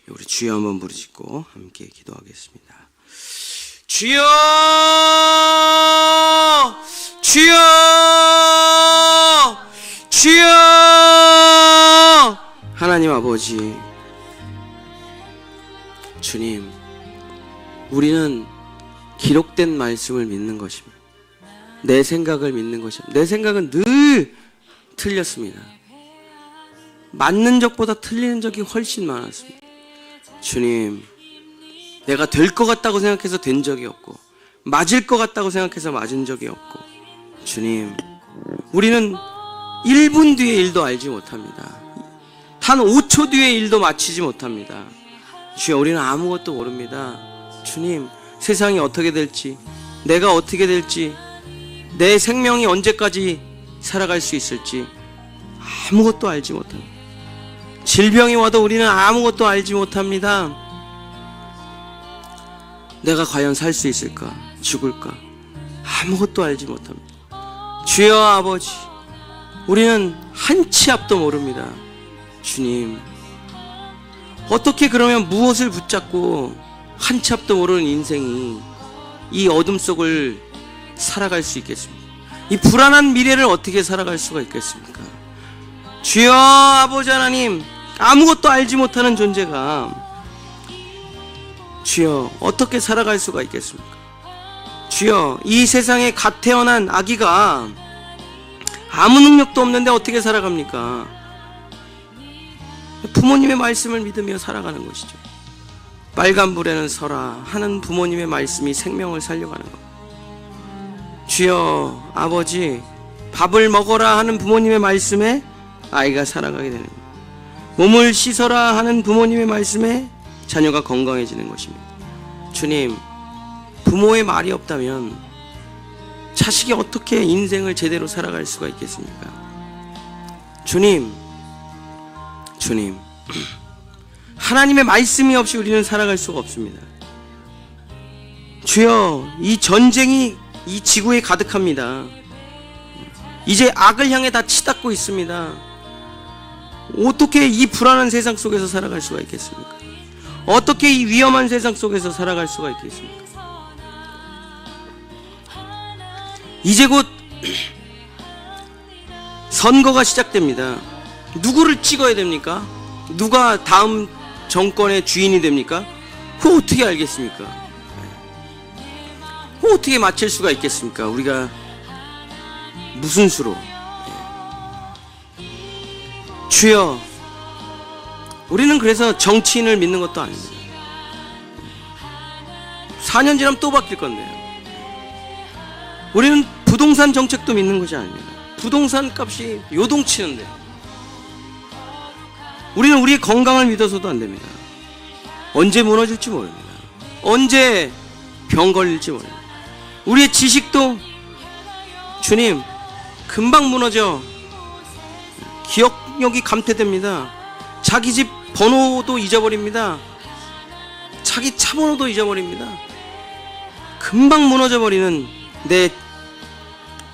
우리 주여 한번 부르짖고 함께 기도하겠습니다. 주여, 주여, 주여. 하나님 아버지, 주님, 우리는 기록된 말씀을 믿는 것입니다. 내 생각을 믿는 것입니다. 내 생각은 늘 틀렸습니다. 맞는 적보다 틀리는 적이 훨씬 많았습니다. 주님, 내가 될 것 같다고 생각해서 된 적이 없고, 맞을 것 같다고 생각해서 맞은 적이 없고, 주님, 우리는 1분 뒤의 일도 알지 못합니다. 단 5초 뒤의 일도 맞히지 못합니다. 주여, 우리는 아무것도 모릅니다. 주님, 세상이 어떻게 될지, 내가 어떻게 될지, 내 생명이 언제까지 살아갈 수 있을지 아무것도 알지 못합니다. 질병이 와도 우리는 아무것도 알지 못합니다. 내가 과연 살 수 있을까? 죽을까? 아무것도 알지 못합니다. 주여 아버지, 우리는 한 치 앞도 모릅니다. 주님, 어떻게 그러면 무엇을 붙잡고 한 치 앞도 모르는 인생이 이 어둠 속을 살아갈 수 있겠습니까? 이 불안한 미래를 어떻게 살아갈 수가 있겠습니까? 주여 아버지 하나님, 아무것도 알지 못하는 존재가 주여 어떻게 살아갈 수가 있겠습니까? 주여, 이 세상에 갓 태어난 아기가 아무 능력도 없는데 어떻게 살아갑니까? 부모님의 말씀을 믿으며 살아가는 것이죠. 빨간불에는 서라 하는 부모님의 말씀이 생명을 살려가는 것. 주여 아버지, 밥을 먹어라 하는 부모님의 말씀에 아이가 살아가게 되는 것. 몸을 씻어라 하는 부모님의 말씀에 자녀가 건강해지는 것입니다. 주님, 부모의 말이 없다면 자식이 어떻게 인생을 제대로 살아갈 수가 있겠습니까? 주님, 주님, 하나님의 말씀이 없이 우리는 살아갈 수가 없습니다. 주여, 이 전쟁이 이 지구에 가득합니다. 이제 악을 향해 다 치닫고 있습니다. 어떻게 이 불안한 세상 속에서 살아갈 수가 있겠습니까? 어떻게 이 위험한 세상 속에서 살아갈 수가 있겠습니까? 이제 곧 선거가 시작됩니다. 누구를 찍어야 됩니까? 누가 다음 정권의 주인이 됩니까? 그거 어떻게 알겠습니까? 그거 어떻게 맞힐 수가 있겠습니까? 우리가 무슨 수로? 주여, 우리는 그래서 정치인을 믿는 것도 아닙니다. 4년 지나면 또 바뀔 건데요. 우리는 부동산 정책도 믿는 것이 아닙니다. 부동산 값이 요동치는데 우리는 우리의 건강을 믿어서도 안 됩니다. 언제 무너질지 모릅니다. 언제 병 걸릴지 모릅니다. 우리의 지식도 주님 금방 무너져 기억력이 감퇴됩니다. 자기 집 번호도 잊어버립니다. 자기 차 번호도 잊어버립니다. 금방 무너져버리는 내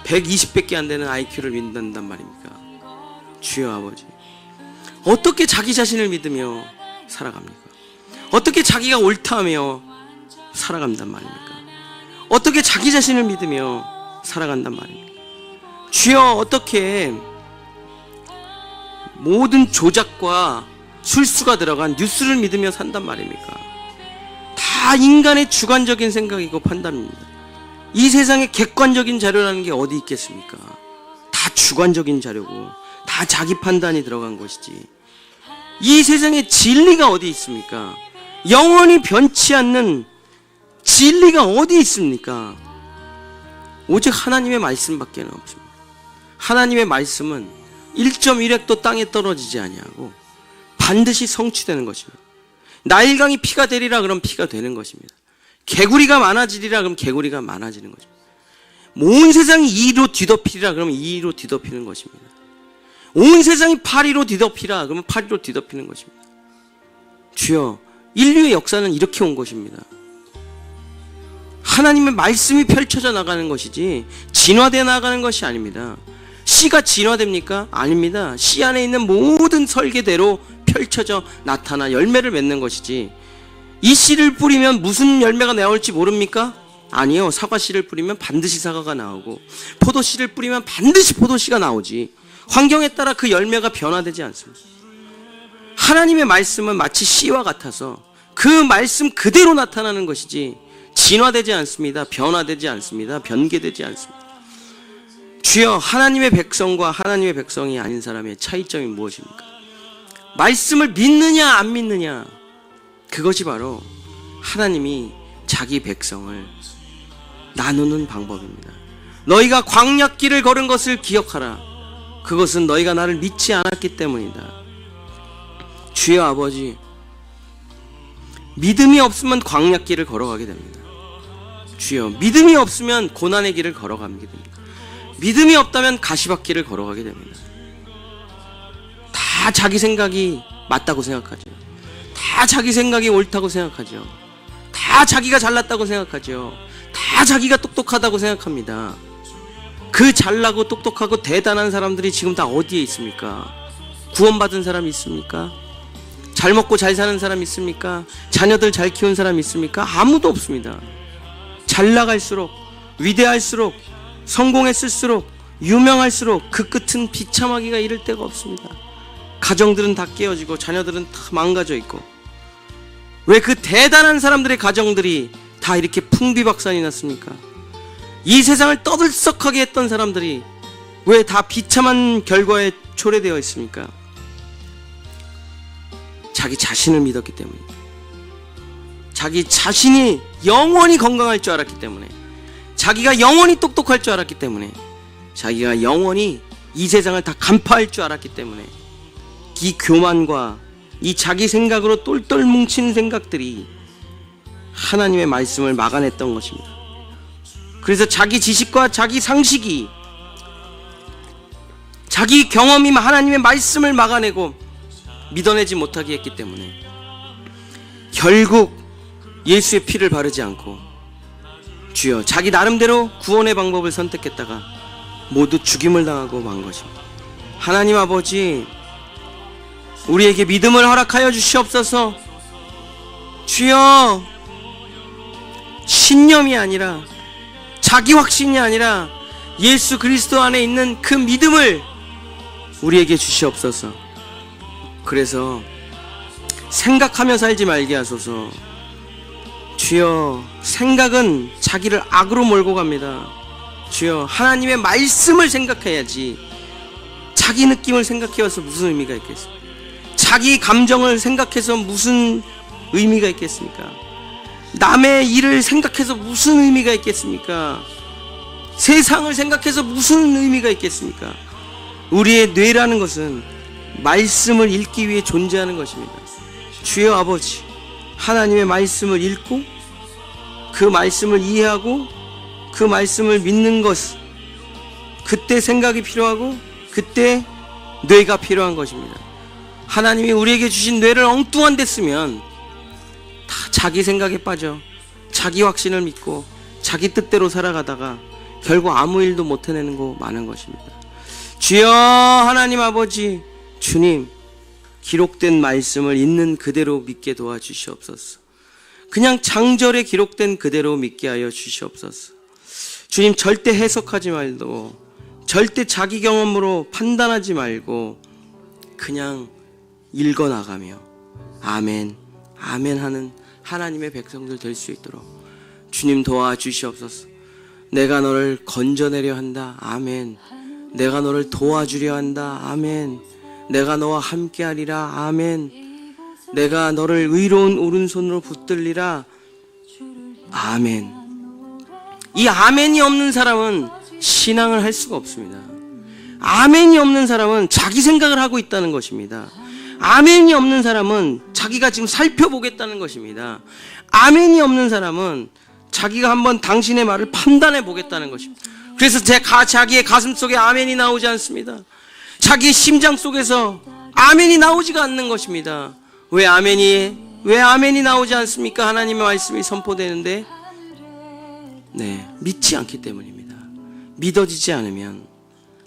120밖에 안 되는 IQ를 믿는단 말입니까? 주여 아버지, 어떻게 자기 자신을 믿으며 살아갑니까? 어떻게 자기가 옳다며 살아간단 말입니까? 어떻게 자기 자신을 믿으며 살아간단 말입니까? 주여, 어떻게 모든 조작과 술수가 들어간 뉴스를 믿으며 산단 말입니까? 다 인간의 주관적인 생각이고 판단입니다. 이 세상에 객관적인 자료라는 게 어디 있겠습니까? 다 주관적인 자료고 다 자기 판단이 들어간 것이지. 이 세상에 진리가 어디 있습니까? 영원히 변치 않는 진리가 어디 있습니까? 오직 하나님의 말씀밖에 없습니다. 하나님의 말씀은 1.1획도 땅에 떨어지지 아니하고 반드시 성취되는 것입니다. 나일강이 피가 되리라 그럼 피가 되는 것입니다. 개구리가 많아지리라 그럼 개구리가 많아지는 것입니다. 온 세상이 이로 뒤덮이리라 그러면 이로 뒤덮이는 것입니다. 온 세상이 파리로 뒤덮이라 그러면 파리로 뒤덮이는 것입니다. 주여, 인류의 역사는 이렇게 온 것입니다. 하나님의 말씀이 펼쳐져 나가는 것이지 진화되어 나가는 것이 아닙니다. 씨가 진화됩니까? 아닙니다. 씨 안에 있는 모든 설계대로 펼쳐져 나타나 열매를 맺는 것이지, 이 씨를 뿌리면 무슨 열매가 나올지 모릅니까? 아니요. 사과 씨를 뿌리면 반드시 사과가 나오고, 포도 씨를 뿌리면 반드시 포도 씨가 나오지, 환경에 따라 그 열매가 변화되지 않습니다. 하나님의 말씀은 마치 씨와 같아서 그 말씀 그대로 나타나는 것이지 진화되지 않습니다. 변화되지 않습니다. 변개되지 않습니다. 주여, 하나님의 백성과 하나님의 백성이 아닌 사람의 차이점이 무엇입니까? 말씀을 믿느냐 안 믿느냐, 그것이 바로 하나님이 자기 백성을 나누는 방법입니다. 너희가 광야길을 걸은 것을 기억하라. 그것은 너희가 나를 믿지 않았기 때문이다. 주여 아버지, 믿음이 없으면 광야길을 걸어가게 됩니다. 주여, 믿음이 없으면 고난의 길을 걸어가게 됩니다. 믿음이 없다면 가시밭길을 걸어가게 됩니다. 다 자기 생각이 맞다고 생각하죠. 다 자기 생각이 옳다고 생각하죠. 다 자기가 잘났다고 생각하죠. 다 자기가 똑똑하다고 생각합니다. 그 잘나고 똑똑하고 대단한 사람들이 지금 다 어디에 있습니까? 구원받은 사람이 있습니까? 잘 먹고 잘 사는 사람 있습니까? 자녀들 잘 키운 사람 있습니까? 아무도 없습니다. 잘 나갈수록, 위대할수록, 성공했을수록, 유명할수록 그 끝은 비참하기가 이를 데가 없습니다. 가정들은 다 깨어지고 자녀들은 다 망가져 있고, 왜 그 대단한 사람들의 가정들이 다 이렇게 풍비박산이 났습니까? 이 세상을 떠들썩하게 했던 사람들이 왜 다 비참한 결과에 초래되어 있습니까? 자기 자신을 믿었기 때문입니다. 자기 자신이 영원히 건강할 줄 알았기 때문에, 자기가 영원히 똑똑할 줄 알았기 때문에, 자기가 영원히 이 세상을 다 간파할 줄 알았기 때문에, 이 교만과 이 자기 생각으로 똘똘 뭉친 생각들이 하나님의 말씀을 막아냈던 것입니다. 그래서 자기 지식과 자기 상식이, 자기 경험이 하나님의 말씀을 막아내고 믿어내지 못하게 했기 때문에 결국 예수의 피를 바르지 않고, 주여, 자기 나름대로 구원의 방법을 선택했다가 모두 죽임을 당하고 만 것입니다. 하나님 아버지, 우리에게 믿음을 허락하여 주시옵소서. 주여, 신념이 아니라, 자기 확신이 아니라 예수 그리스도 안에 있는 그 믿음을 우리에게 주시옵소서. 그래서 생각하며 살지 말게 하소서. 주여, 생각은 자기를 악으로 몰고 갑니다. 주여, 하나님의 말씀을 생각해야지 자기 느낌을 생각해와서 무슨 의미가 있겠습니까? 자기 감정을 생각해서 무슨 의미가 있겠습니까? 남의 일을 생각해서 무슨 의미가 있겠습니까? 세상을 생각해서 무슨 의미가 있겠습니까? 우리의 뇌라는 것은 말씀을 읽기 위해 존재하는 것입니다. 주여 아버지, 하나님의 말씀을 읽고 그 말씀을 이해하고 그 말씀을 믿는 것, 그때 생각이 필요하고 그때 뇌가 필요한 것입니다. 하나님이 우리에게 주신 뇌를 엉뚱한 데 쓰면 다 자기 생각에 빠져 자기 확신을 믿고 자기 뜻대로 살아가다가 결국 아무 일도 못 해내는 거 많은 것입니다. 주여 하나님 아버지, 주님, 기록된 말씀을 있는 그대로 믿게 도와주시옵소서. 그냥 장절에 기록된 그대로 믿게 하여 주시옵소서. 주님, 절대 해석하지 말고 절대 자기 경험으로 판단하지 말고 그냥 읽어나가며 아멘, 아멘 하는 하나님의 백성들 될 수 있도록 주님 도와주시옵소서. 내가 너를 건져내려 한다. 아멘. 내가 너를 도와주려 한다. 아멘. 내가 너와 함께하리라. 아멘. 내가 너를 의로운 오른손으로 붙들리라. 아멘. 이 아멘이 없는 사람은 신앙을 할 수가 없습니다. 아멘이 없는 사람은 자기 생각을 하고 있다는 것입니다. 아멘이 없는 사람은 자기가 지금 살펴보겠다는 것입니다. 아멘이 없는 사람은 자기가 한번 당신의 말을 판단해 보겠다는 것입니다. 그래서 자기의 가슴 속에 아멘이 나오지 않습니다. 자기의 심장 속에서 아멘이 나오지가 않는 것입니다. 왜 아멘이 나오지 않습니까? 하나님의 말씀이 선포되는데 믿지 않기 때문입니다. 믿어지지 않으면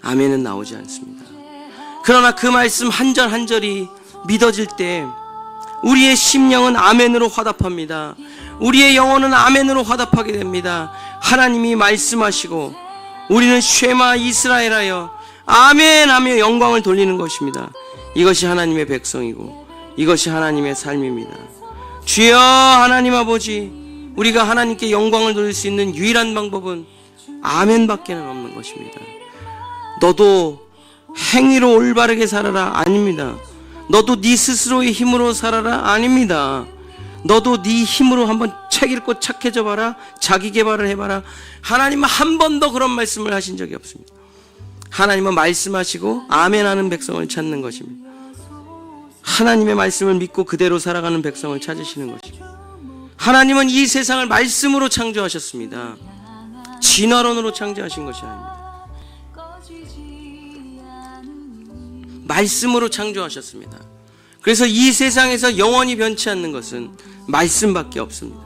아멘은 나오지 않습니다. 그러나 그 말씀 한 절 한 절이 믿어질 때 우리의 심령은 아멘으로 화답합니다. 우리의 영혼은 아멘으로 화답하게 됩니다. 하나님이 말씀하시고 우리는 쉐마 이스라엘하여 아멘 하며 영광을 돌리는 것입니다. 이것이 하나님의 백성이고 이것이 하나님의 삶입니다. 주여 하나님 아버지, 우리가 하나님께 영광을 돌릴 수 있는 유일한 방법은 아멘밖에는 없는 것입니다. 너도 행위로 올바르게 살아라 아닙니다. 너도 네 스스로의 힘으로 살아라 아닙니다. 너도 네 힘으로 한번 책 읽고 착해져 봐라, 자기 개발을 해봐라. 하나님은 한 번도 그런 말씀을 하신 적이 없습니다. 하나님은 말씀하시고 아멘하는 백성을 찾는 것입니다. 하나님의 말씀을 믿고 그대로 살아가는 백성을 찾으시는 것입니다. 하나님은 이 세상을 말씀으로 창조하셨습니다. 진화론으로 창조하신 것이 아닙니다. 말씀으로 창조하셨습니다. 그래서 이 세상에서 영원히 변치 않는 것은 말씀밖에 없습니다.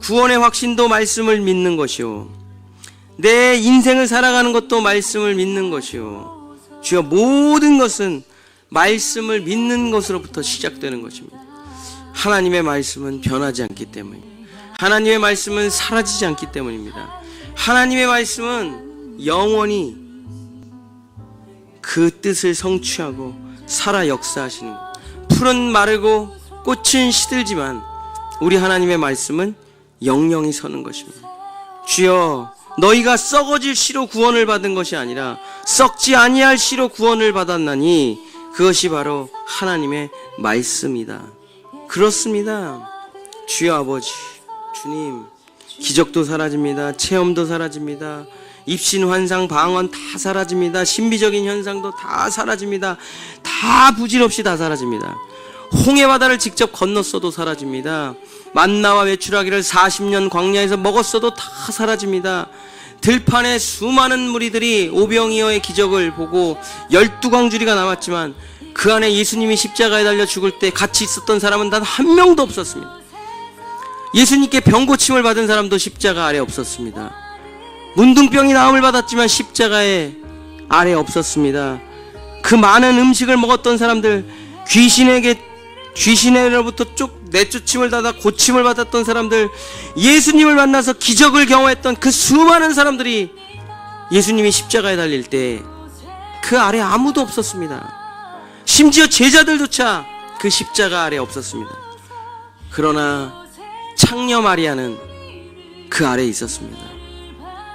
구원의 확신도 말씀을 믿는 것이요, 내 인생을 살아가는 것도 말씀을 믿는 것이요, 주여 모든 것은 말씀을 믿는 것으로부터 시작되는 것입니다. 하나님의 말씀은 변하지 않기 때문입니다. 하나님의 말씀은 사라지지 않기 때문입니다. 하나님의 말씀은 영원히 그 뜻을 성취하고 살아 역사하시는 것. 풀은 마르고 꽃은 시들지만 우리 하나님의 말씀은 영영이 서는 것입니다. 주여, 너희가 썩어질 씨로 구원을 받은 것이 아니라 썩지 아니할 씨로 구원을 받았나니 그것이 바로 하나님의 말씀이다. 그렇습니다. 주여 아버지, 주님, 기적도 사라집니다. 체험도 사라집니다. 입신, 환상, 방언 다 사라집니다. 신비적인 현상도 다 사라집니다. 다 부질없이 다 사라집니다. 홍해바다를 직접 건넜어도 사라집니다. 만나와 메추라기를 40년 광야에서 먹었어도 다 사라집니다. 들판에 수많은 무리들이 오병이어의 기적을 보고 12광주리가 남았지만 그 안에 예수님이 십자가에 달려 죽을 때 같이 있었던 사람은 단 한 명도 없었습니다. 예수님께 병고침을 받은 사람도 십자가 아래 없었습니다. 문둥병이 나음을 받았지만 십자가에 아래 없었습니다. 그 많은 음식을 먹었던 사람들, 귀신으로부터 내쫓임을 받아 고침을 받았던 사람들, 예수님을 만나서 기적을 경험했던 그 수많은 사람들이 예수님이 십자가에 달릴 때 그 아래 아무도 없었습니다. 심지어 제자들조차 그 십자가 아래 없었습니다. 그러나 창녀 마리아는 그 아래에 있었습니다.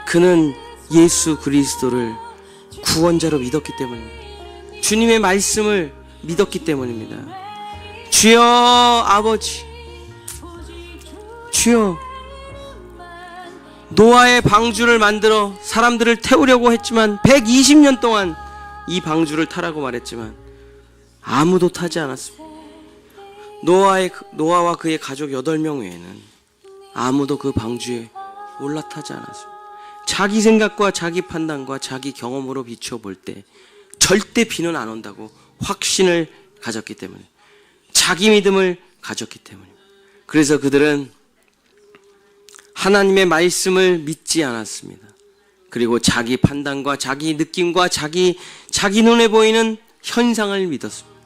그는 예수 그리스도를 구원자로 믿었기 때문입니다. 주님의 말씀을 믿었기 때문입니다. 주여 아버지, 주여, 노아의 방주를 만들어 사람들을 태우려고 했지만 120년 동안 이 방주를 타라고 말했지만 아무도 타지 않았습니다. 노아와 그의 가족 8명 외에는 아무도 그 방주에 올라타지 않았습니다. 자기 생각과 자기 판단과 자기 경험으로 비춰볼 때 절대 비는 안 온다고 확신을 가졌기 때문에, 자기 믿음을 가졌기 때문입니다. 그래서 그들은 하나님의 말씀을 믿지 않았습니다. 그리고 자기 판단과 자기 느낌과 자기 눈에 보이는 현상을 믿었습니다.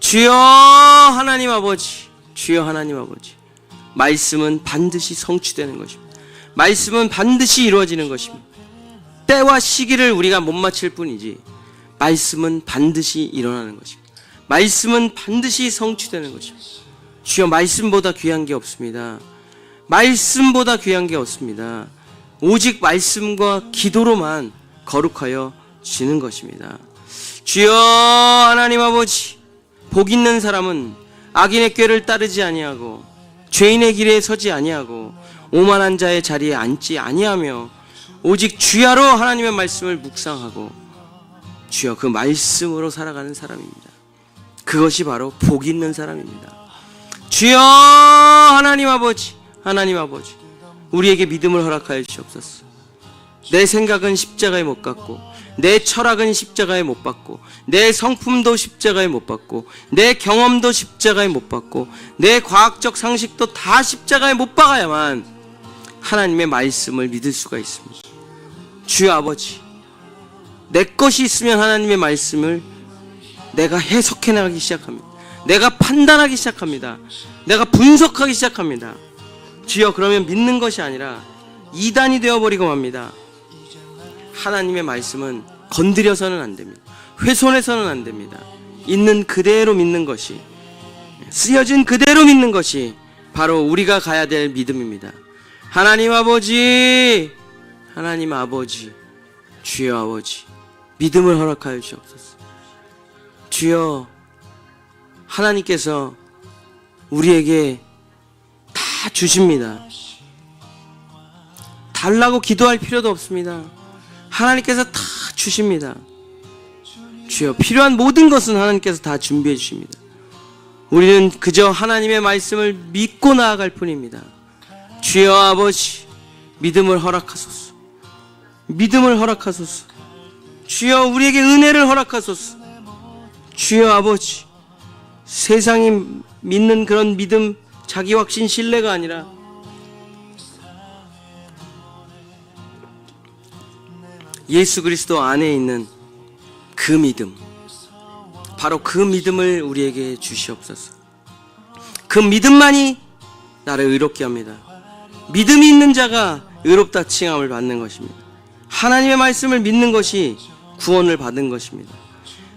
주여 하나님 아버지, 주여 하나님 아버지, 말씀은 반드시 성취되는 것입니다. 말씀은 반드시 이루어지는 것입니다. 때와 시기를 우리가 못 맞힐 뿐이지 말씀은 반드시 일어나는 것입니다. 말씀은 반드시 성취되는 것입니다. 주여, 말씀보다 귀한 게 없습니다. 말씀보다 귀한 게 없습니다. 오직 말씀과 기도로만 거룩하여 지는 것입니다. 주여 하나님 아버지, 복 있는 사람은 악인의 꾀를 따르지 아니하고 죄인의 길에 서지 아니하고 오만한 자의 자리에 앉지 아니하며 오직 주야로 하나님의 말씀을 묵상하고 주여 그 말씀으로 살아가는 사람입니다. 그것이 바로 복 있는 사람입니다. 주여 하나님 아버지, 하나님 아버지, 우리에게 믿음을 허락하여 주시옵소서. 내 생각은 십자가에 못 박고, 내 철학은 십자가에 못 박고, 내 성품도 십자가에 못 박고, 내 경험도 십자가에 못 박고, 내 과학적 상식도 다 십자가에 못 박아야만 하나님의 말씀을 믿을 수가 있습니다. 주여 아버지, 내 것이 있으면 하나님의 말씀을 내가 해석해 나가기 시작합니다. 내가 판단하기 시작합니다. 내가 분석하기 시작합니다. 주여, 그러면 믿는 것이 아니라 이단이 되어버리고 맙니다. 하나님의 말씀은 건드려서는 안 됩니다. 훼손해서는 안 됩니다. 있는 그대로 믿는 것이, 쓰여진 그대로 믿는 것이 바로 우리가 가야 될 믿음입니다. 하나님 아버지, 하나님 아버지, 주여 아버지, 믿음을 허락하여 주옵소서. 주여, 하나님께서 우리에게 다 주십니다. 달라고 기도할 필요도 없습니다. 하나님께서 다 주십니다. 주여, 필요한 모든 것은 하나님께서 다 준비해 주십니다. 우리는 그저 하나님의 말씀을 믿고 나아갈 뿐입니다. 주여 아버지, 믿음을 허락하소서. 믿음을 허락하소서. 주여, 우리에게 은혜를 허락하소서. 주여 아버지, 세상이 믿는 그런 믿음, 자기 확신, 신뢰가 아니라 예수 그리스도 안에 있는 그 믿음, 바로 그 믿음을 우리에게 주시옵소서. 그 믿음만이 나를 의롭게 합니다. 믿음이 있는 자가 의롭다 칭함을 받는 것입니다. 하나님의 말씀을 믿는 것이 구원을 받은 것입니다.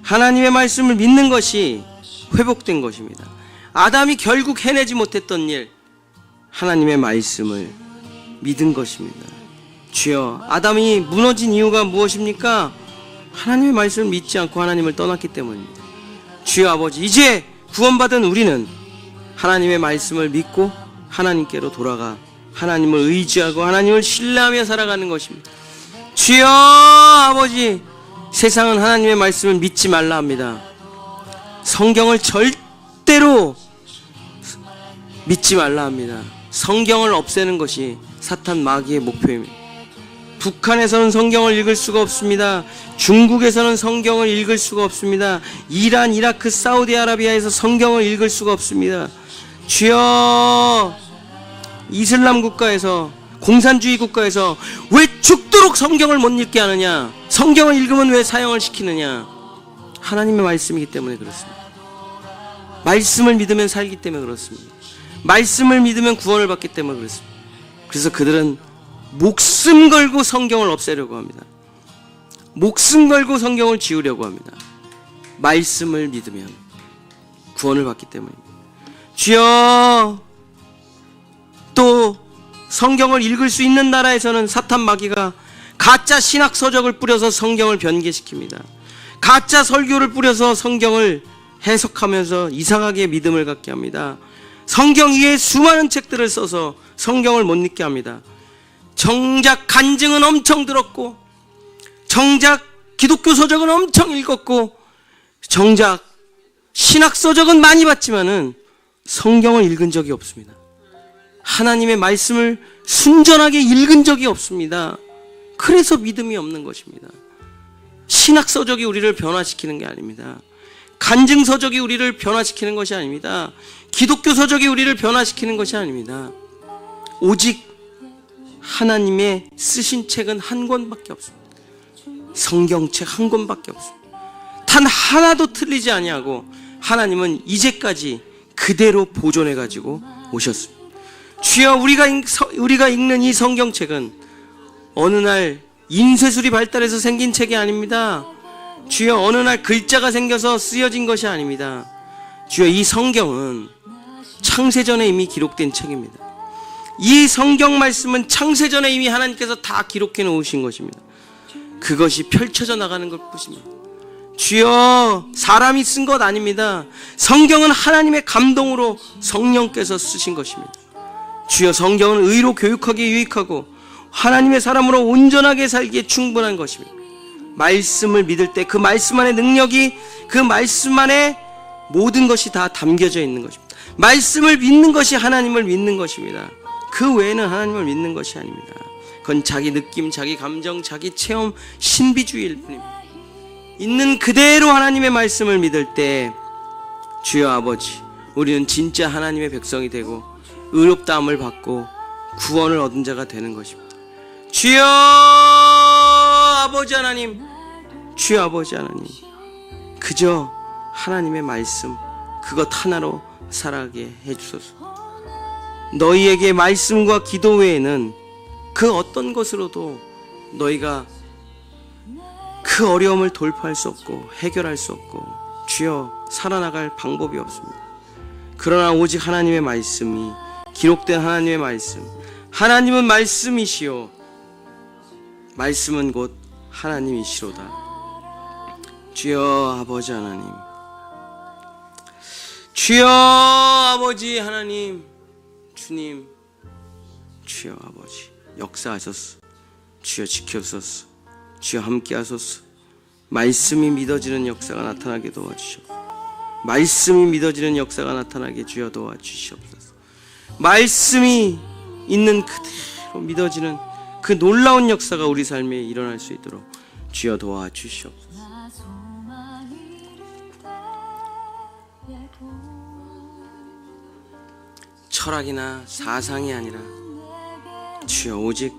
하나님의 말씀을 믿는 것이 회복된 것입니다. 아담이 결국 해내지 못했던 일, 하나님의 말씀을 믿은 것입니다. 주여, 아담이 무너진 이유가 무엇입니까? 하나님의 말씀을 믿지 않고 하나님을 떠났기 때문입니다. 주여 아버지, 이제 구원받은 우리는 하나님의 말씀을 믿고 하나님께로 돌아가 하나님을 의지하고 하나님을 신뢰하며 살아가는 것입니다. 주여 아버지, 세상은 하나님의 말씀을 믿지 말라 합니다. 성경을 절대로 믿지 말라 합니다. 성경을 없애는 것이 사탄 마귀의 목표입니다. 북한에서는 성경을 읽을 수가 없습니다. 중국에서는 성경을 읽을 수가 없습니다. 이란, 이라크, 사우디아라비아에서 성경을 읽을 수가 없습니다. 주여, 이슬람 국가에서, 공산주의 국가에서 왜 죽도록 성경을 못 읽게 하느냐? 성경을 읽으면 왜 사형을 시키느냐? 하나님의 말씀이기 때문에 그렇습니다. 말씀을 믿으면 살기 때문에 그렇습니다. 말씀을 믿으면 구원을 받기 때문에 그렇습니다. 그래서 그들은 목숨 걸고 성경을 없애려고 합니다. 목숨 걸고 성경을 지우려고 합니다. 말씀을 믿으면 구원을 받기 때문입니다. 주여, 또 성경을 읽을 수 있는 나라에서는 사탄 마귀가 가짜 신학 서적을 뿌려서 성경을 변개시킵니다. 가짜 설교를 뿌려서 성경을 해석하면서 이상하게 믿음을 갖게 합니다. 성경 이외에 수많은 책들을 써서 성경을 못 읽게 합니다. 정작 간증은 엄청 들었고, 정작 기독교 서적은 엄청 읽었고, 정작 신학 서적은 많이 봤지만은 성경을 읽은 적이 없습니다. 하나님의 말씀을 순전하게 읽은 적이 없습니다. 그래서 믿음이 없는 것입니다. 신학 서적이 우리를 변화시키는 게 아닙니다. 간증 서적이 우리를 변화시키는 것이 아닙니다. 기독교 서적이 우리를 변화시키는 것이 아닙니다. 오직 하나님의 쓰신 책은 한 권밖에 없습니다. 성경책 한 권밖에 없습니다. 단 하나도 틀리지 아니하고 하나님은 이제까지 그대로 보존해 가지고 오셨습니다. 주여, 우리가 읽는 이 성경책은 어느 날 인쇄술이 발달해서 생긴 책이 아닙니다. 주여, 어느 날 글자가 생겨서 쓰여진 것이 아닙니다. 주여, 이 성경은 창세전에 이미 기록된 책입니다. 이 성경 말씀은 창세전에 이미 하나님께서 다 기록해 놓으신 것입니다. 그것이 펼쳐져 나가는 것 뿐입니다. 주여, 사람이 쓴 것 아닙니다. 성경은 하나님의 감동으로 성령께서 쓰신 것입니다. 주여, 성경은 의로 교육하기에 유익하고 하나님의 사람으로 온전하게 살기에 충분한 것입니다. 말씀을 믿을 때 그 말씀 안에 능력이, 그 말씀 안에 모든 것이 다 담겨져 있는 것입니다. 말씀을 믿는 것이 하나님을 믿는 것입니다. 그 외에는 하나님을 믿는 것이 아닙니다. 그건 자기 느낌, 자기 감정, 자기 체험, 신비주의일 뿐입니다. 있는 그대로 하나님의 말씀을 믿을 때 주여 아버지, 우리는 진짜 하나님의 백성이 되고 의롭다함을 받고 구원을 얻은 자가 되는 것입니다. 주여 아버지 하나님, 주여 아버지 하나님, 그저 하나님의 말씀 그것 하나로 살아가게 해주소서. 너희에게 말씀과 기도 외에는 그 어떤 것으로도 너희가 그 어려움을 돌파할 수 없고 해결할 수 없고 주여 살아나갈 방법이 없습니다. 그러나 오직 하나님의 말씀이, 기록된 하나님의 말씀, 하나님은 말씀이시요 말씀은 곧 하나님이시로다. 주여 아버지 하나님, 주여 아버지 하나님, 주님, 주여 아버지 역사하소서. 주여 지켜소서. 주여 함께하소서. 말씀이 믿어지는 역사가 나타나게 도와주시옵소서. 말씀이 믿어지는 역사가 나타나게 주여 도와주시옵소서. 말씀이 있는 그대로 믿어지는 그 놀라운 역사가 우리 삶에 일어날 수 있도록 주여 도와주시옵소서. 철학이나 사상이 아니라 주여 오직